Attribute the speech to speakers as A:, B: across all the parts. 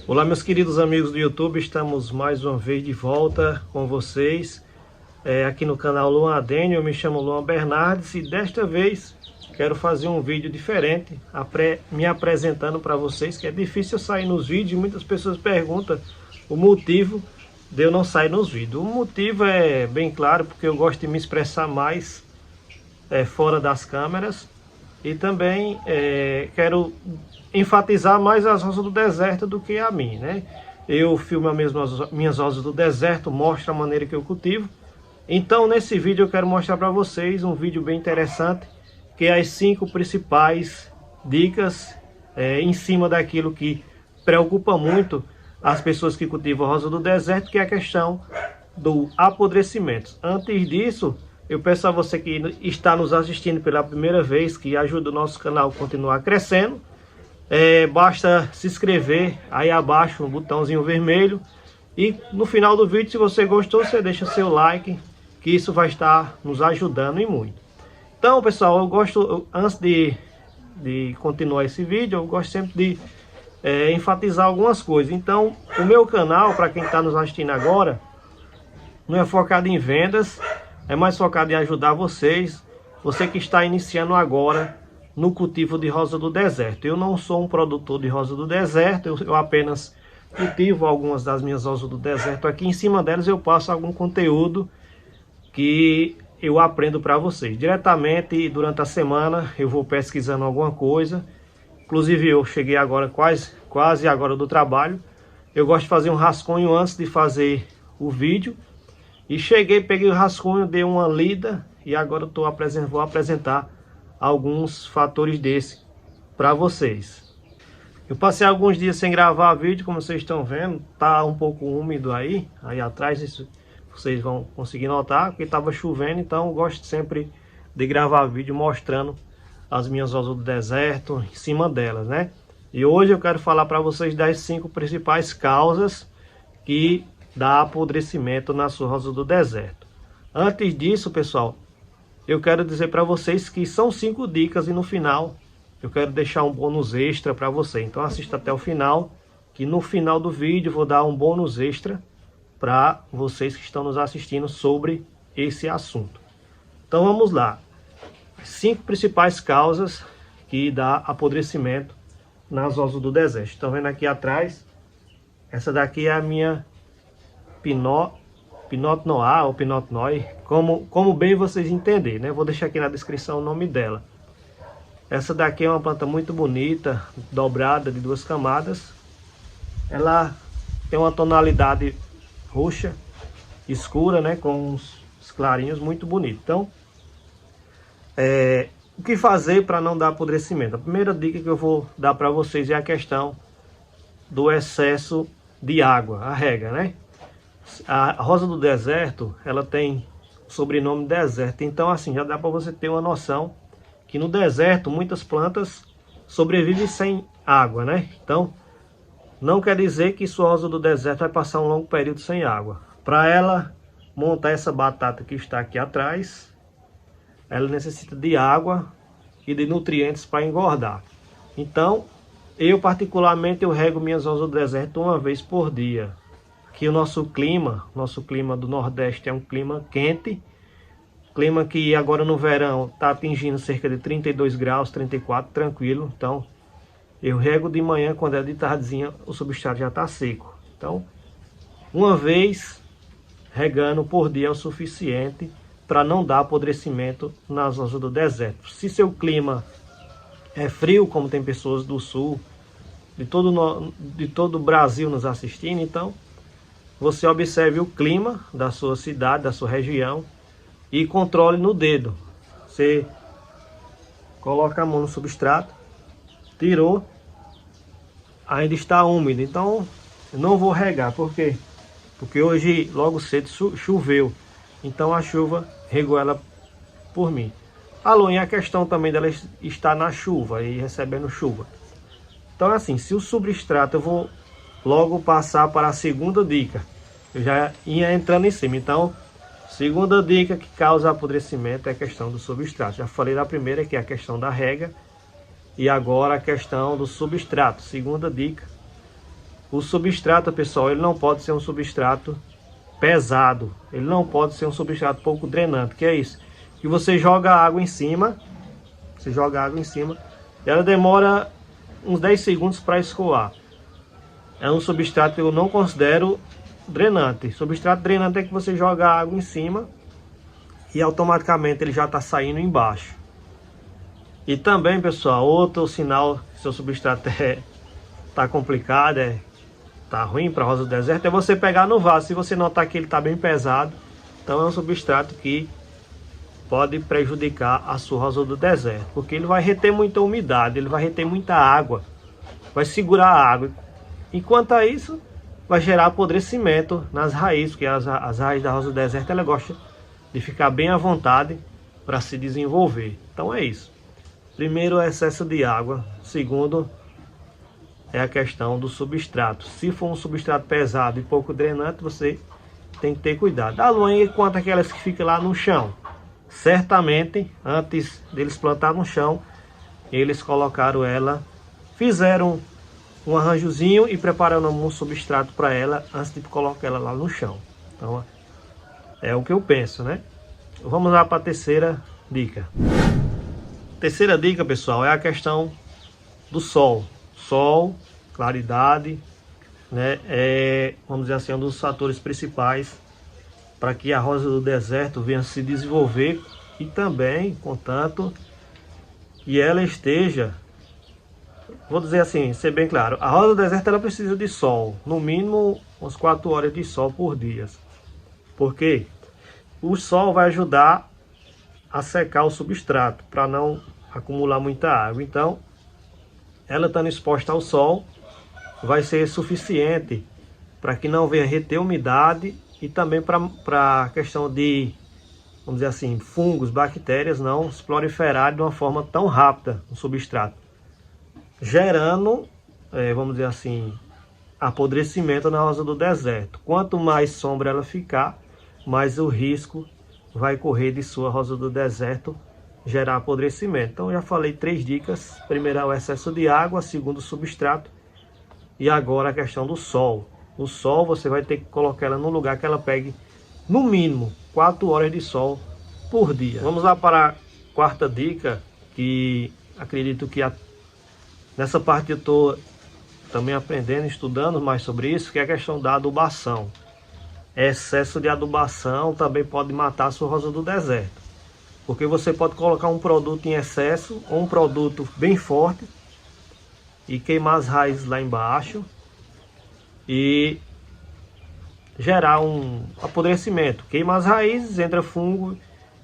A: Olá, meus queridos amigos do YouTube, estamos mais uma vez de volta com vocês aqui no canal Luan Adênio. Eu me chamo Luan Bernardes e desta vez quero fazer um vídeo diferente, me apresentando para vocês, que é difícil eu sair nos vídeos e muitas pessoas perguntam o motivo de eu não sair nos vídeos. O motivo é bem claro, porque eu gosto de me expressar mais fora das câmeras e também quero enfatizar mais as rosas do deserto do que a mim, né? Eu filmo minhas rosas do deserto, mostro a maneira que eu cultivo. Então nesse vídeo eu quero mostrar para vocês um vídeo bem interessante, que é as 5 principais dicas em cima daquilo que preocupa muito as pessoas que cultivam rosa do deserto, que é a questão do apodrecimento. Antes disso, eu peço a você que está nos assistindo pela primeira vez, que ajude o nosso canal a continuar crescendo. Basta se inscrever aí abaixo no botãozinho vermelho, e no final do vídeo, se você gostou, você deixa seu like, que isso vai estar nos ajudando e muito. Então, pessoal, antes de continuar esse vídeo, eu gosto sempre de enfatizar algumas coisas. Então, o meu canal, para quem está nos assistindo agora, não é focado em vendas, é mais focado em ajudar você que está iniciando agora no cultivo de rosa do deserto. Eu não sou um produtor de rosa do deserto, eu apenas cultivo algumas das minhas rosas do deserto aqui. Em cima delas eu passo algum conteúdo que eu aprendo para vocês. Diretamente durante a semana eu vou pesquisando alguma coisa. Inclusive eu cheguei agora quase agora do trabalho. Eu gosto de fazer um rascunho antes de fazer o vídeo. E peguei o rascunho, dei uma lida e agora eu vou apresentar alguns fatores desse para vocês. Eu passei alguns dias sem gravar vídeo, como vocês estão vendo, tá um pouco úmido aí atrás, isso vocês vão conseguir notar, porque estava chovendo. Então eu gosto sempre de gravar vídeo mostrando as minhas rosas do deserto em cima delas, né? E hoje eu quero falar para vocês das 5 principais causas que dá apodrecimento na sua rosa do deserto. Antes disso, pessoal, eu quero dizer para vocês que são 5 dicas e no final eu quero deixar um bônus extra para você. Então assista até o final, que no final do vídeo eu vou dar um bônus extra para vocês que estão nos assistindo sobre esse assunto. Então vamos lá. As 5 principais causas que dá apodrecimento nas rosas do deserto. Estão vendo aqui atrás? Essa daqui é a minha Pinot Noir ou Pinot Noir, como bem vocês entenderem, né? Vou deixar aqui na descrição o nome dela. Essa daqui é uma planta muito bonita, dobrada de 2 camadas. Ela tem uma tonalidade roxa, escura, né? Com uns clarinhos, muito bonito. Então, o que fazer para não dar apodrecimento? A primeira dica que eu vou dar para vocês é a questão do excesso de água, a rega, né? A rosa do deserto, ela tem o sobrenome deserto. Então assim, já dá para você ter uma noção que no deserto muitas plantas sobrevivem sem água, né? Então não quer dizer que sua rosa do deserto vai passar um longo período sem água. Para ela montar essa batata que está aqui atrás, ela necessita de água e de nutrientes para engordar. Então eu particularmente eu rego minhas rosas do deserto uma vez por dia. Que o nosso clima do Nordeste é um clima quente, clima que agora no verão está atingindo cerca de 32 graus, 34, tranquilo. Então eu rego de manhã, quando é de tardezinha o substrato já está seco. Então uma vez regando por dia é o suficiente para não dar apodrecimento nas rosas do deserto. Se seu clima é frio, como tem pessoas do sul, de todo o Brasil nos assistindo, então você observe o clima da sua cidade, da sua região, e controle no dedo. Você coloca a mão no substrato, tirou, ainda está úmido. Então eu não vou regar. Por quê? Porque hoje logo cedo choveu. Então a chuva regou ela por mim. Alô, e a questão também dela estar na chuva e recebendo chuva. Então assim, se o substrato, eu vou logo passar para a segunda dica. Eu já ia entrando em cima. Então, segunda dica que causa apodrecimento é a questão do substrato. Já falei da primeira, que é a questão da rega. E agora a questão do substrato. Segunda dica O substrato, pessoal, ele não pode ser um substrato pesado. Ele não pode ser um substrato pouco drenante. Que é isso? Que você joga água em cima. Você joga água em cima. E ela demora uns 10 segundos para escoar. É um substrato que eu não considero drenante. Substrato drenante é que você joga água em cima e automaticamente ele já está saindo embaixo. E também, pessoal, outro sinal que seu substrato tá complicado, tá ruim para rosa do deserto, é você pegar no vaso. Se você notar que ele tá bem pesado, então é um substrato que pode prejudicar a sua rosa do deserto, porque ele vai reter muita umidade, ele vai reter muita água, vai segurar a água. Enquanto a isso, vai gerar apodrecimento nas raízes, porque as raízes da rosa do deserto ela gosta de ficar bem à vontade para se desenvolver. Então é isso. Primeiro, o excesso de água. Segundo, é a questão do substrato. Se for um substrato pesado e pouco drenante, você tem que ter cuidado. A luanha, quanto aquelas que ficam lá no chão, certamente, antes deles plantar no chão, eles colocaram ela, fizeram um arranjozinho e prepararam um substrato para ela antes de colocar ela lá no chão. Então, é o que eu penso, né? Vamos lá para a terceira dica. Terceira dica, pessoal, é a questão do sol. Sol, claridade, né? Vamos dizer assim, um dos fatores principais para que a rosa do deserto venha se desenvolver e também, contanto, que ela esteja, vou dizer assim, ser bem claro, a rosa do deserto ela precisa de sol, no mínimo umas 4 horas de sol por dia. Porque o sol vai ajudar a secar o substrato, para não acumular muita água. Então, ela estando exposta ao sol, vai ser suficiente para que não venha reter umidade e também para a questão de, vamos dizer assim, fungos, bactérias não se proliferarem de uma forma tão rápida no substrato, gerando, vamos dizer assim, apodrecimento na rosa do deserto. Quanto mais sombra ela ficar, mais o risco vai correr de sua rosa do deserto gerar apodrecimento. Então já falei 3 dicas. Primeiro é o excesso de água, segundo o substrato e agora a questão do sol. O sol você vai ter que colocar ela num lugar que ela pegue no mínimo 4 horas de sol por dia. Vamos lá para a quarta dica, que acredito que nessa parte eu estou também aprendendo, estudando mais sobre isso, que é a questão da adubação. Excesso de adubação também pode matar a sua rosa do deserto. Porque você pode colocar um produto em excesso ou um produto bem forte e queimar as raízes lá embaixo e gerar um apodrecimento. Queima as raízes, entra fungo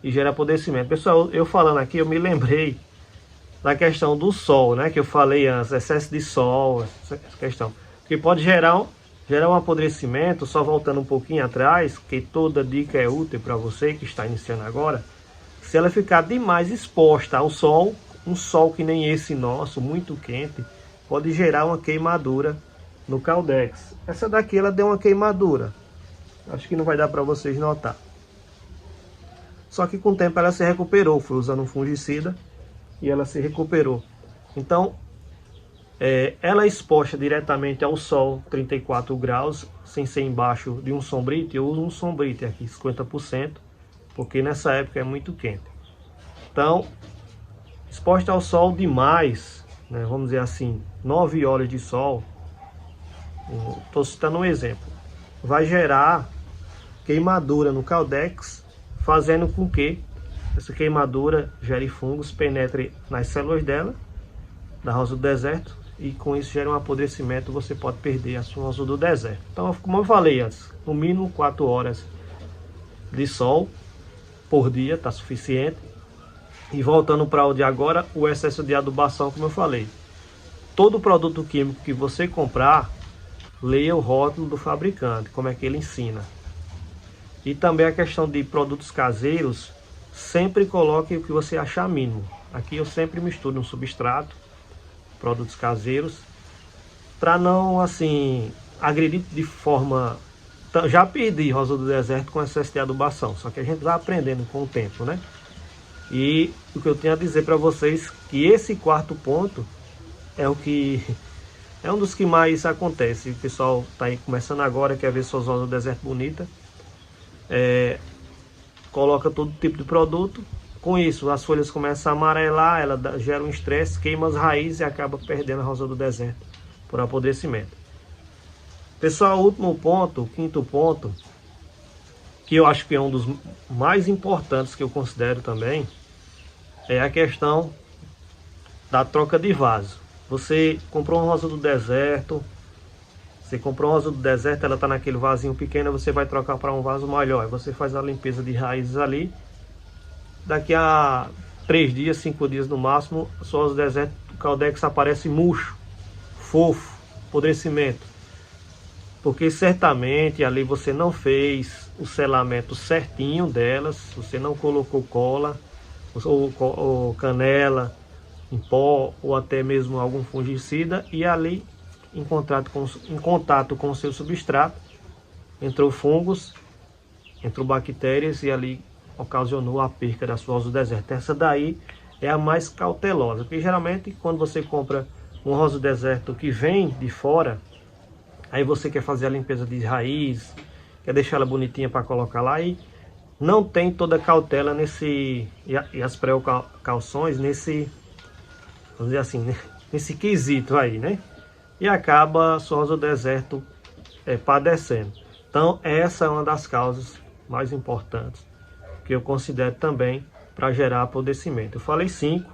A: e gera apodrecimento. Pessoal, eu falando aqui, eu me lembrei da questão do sol, né? Que eu falei antes, excesso de sol, essa questão. Que pode gerar um apodrecimento, só voltando um pouquinho atrás, que toda dica é útil para você que está iniciando agora. Se ela ficar demais exposta ao sol, um sol que nem esse nosso, muito quente, pode gerar uma queimadura no caldex. Essa daqui ela deu uma queimadura. Acho que não vai dar para vocês notar. Só que com o tempo ela se recuperou. Foi usando um fungicida e ela se recuperou. Então, ela exposta diretamente ao sol, 34 graus, sem ser embaixo de um sombrite. Eu uso um sombrite aqui, 50%. Porque nessa época é muito quente. Então, exposta ao sol demais, né, vamos dizer assim, 9 horas de sol, estou citando um exemplo, vai gerar queimadura no caldex, fazendo com que essa queimadura gere fungos, penetre nas células dela, da rosa do deserto, e com isso gera um apodrecimento, você pode perder a sua rosa do deserto. Então, como eu falei antes, no mínimo 4 horas de sol por dia está suficiente. E voltando para o de agora, o excesso de adubação, como eu falei. Todo produto químico que você comprar, leia o rótulo do fabricante, como é que ele ensina. E também a questão de produtos caseiros, sempre coloque o que você achar mínimo. Aqui eu sempre misturo um substrato, produtos caseiros, para não assim agredir de forma... Já perdi rosa do deserto com excesso de adubação, só que a gente vai aprendendo com o tempo, né? E o que eu tenho a dizer para vocês que esse quarto ponto é o que É um dos que mais acontece. O pessoal está aí começando agora, quer ver suas rosas do deserto bonita. Coloca todo tipo de produto. Com isso, as folhas começam a amarelar, ela gera um estresse, queima as raízes e acaba perdendo a rosa do deserto por apodrecimento. Pessoal, o último ponto, o quinto ponto, que eu acho que é um dos mais importantes que eu considero também, é a questão da troca de vaso. Você comprou uma rosa do deserto, ela está naquele vasinho pequeno, você vai trocar para um vaso maior. Você faz a limpeza de raízes ali. Daqui a 3 dias, 5 dias no máximo, a sua rosa do deserto, o caudex aparece murcho, fofo, apodrecimento. Porque certamente ali você não fez o selamento certinho delas, você não colocou cola, ou canela em pó, ou até mesmo algum fungicida, e ali em contato com o seu substrato entrou fungos, entrou bactérias e ali ocasionou a perca da sua rosa do deserto. Essa daí é a mais cautelosa, porque geralmente quando você compra uma rosa do deserto que vem de fora, aí você quer fazer a limpeza de raiz, quer deixar ela bonitinha para colocar lá, e não tem toda a cautela e as precauções nesse, vamos dizer assim, nesse quesito aí, né? E acaba a sua rosa do deserto padecendo. Então essa é uma das causas mais importantes que eu considero também para gerar apodrecimento. Eu falei 5.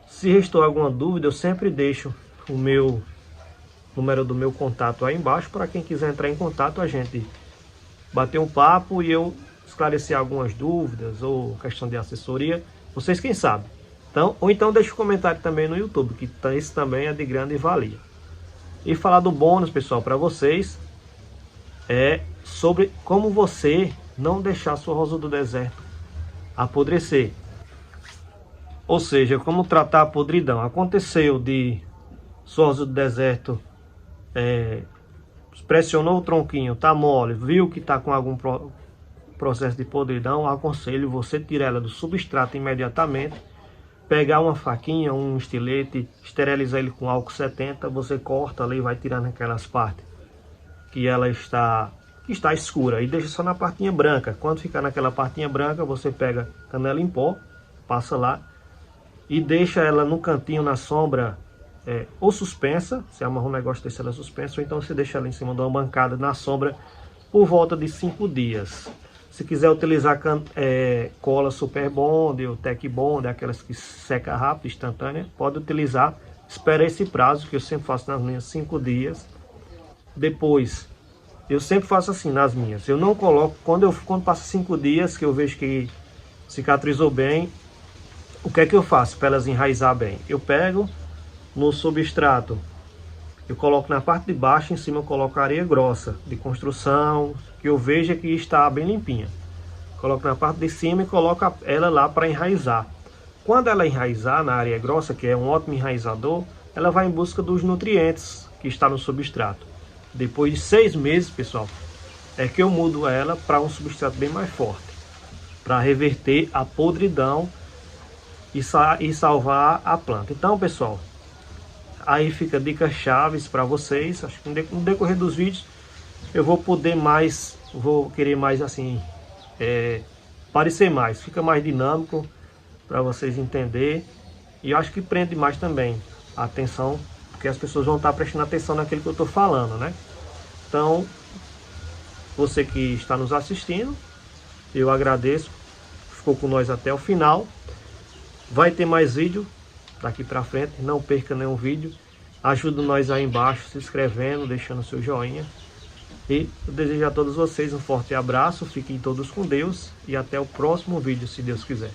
A: Se restou alguma dúvida, eu sempre deixo o meu número do meu contato aí embaixo para quem quiser entrar em contato, a gente bater um papo e eu esclarecer algumas dúvidas ou questão de assessoria, vocês quem sabe. Então, ou então deixa um comentário também no YouTube, que esse também é de grande valia. E falar do bônus, pessoal, para vocês é sobre como você não deixar sua rosa do deserto apodrecer. Ou seja, como tratar a podridão. Aconteceu de sua rosa do deserto pressionou o tronquinho, tá mole, viu que tá com algum processo de podridão, aconselho você tirar ela do substrato imediatamente, pegar uma faquinha, um estilete, esterilizar ele com álcool 70, você corta ali e vai tirando aquelas partes que ela está escura e deixa só na partinha branca. Quando ficar naquela partinha branca, você pega canela em pó, passa lá e deixa ela no cantinho na sombra, ou suspensa, você amarra um negócio desse, ela suspensa, ou então você deixa ela em cima de uma bancada na sombra por volta de 5 dias. Se quiser utilizar cola Super Bond ou Tec Bond, aquelas que seca rápido, instantânea, pode utilizar. Espera esse prazo, que eu sempre faço nas minhas 5 dias. Depois, eu sempre faço assim nas minhas. Eu não coloco, quando passa 5 dias, que eu vejo que cicatrizou bem, o que é que eu faço para elas enraizar bem? Eu pego no substrato, eu coloco na parte de baixo, em cima eu coloco areia grossa de construção, que eu veja que está bem limpinha. Coloco na parte de cima e coloco ela lá para enraizar. Quando ela enraizar na areia grossa, que é um ótimo enraizador, ela vai em busca dos nutrientes que está no substrato. Depois de 6 meses, pessoal, é que eu mudo ela para um substrato bem mais forte, para reverter a podridão e salvar a planta. Então, pessoal, aí fica dicas chaves para vocês. Acho que no decorrer dos vídeos eu vou querer mais assim, parecer mais, fica mais dinâmico para vocês entenderem. E eu acho que prende mais também a atenção, porque as pessoas vão estar prestando atenção naquilo que eu estou falando, né? Então, você que está nos assistindo, eu agradeço, ficou com nós até o final. Vai ter mais vídeo daqui para frente, não perca nenhum vídeo. Ajuda nós aí embaixo, se inscrevendo, deixando seu joinha. E eu desejo a todos vocês um forte abraço, fiquem todos com Deus e até o próximo vídeo, se Deus quiser.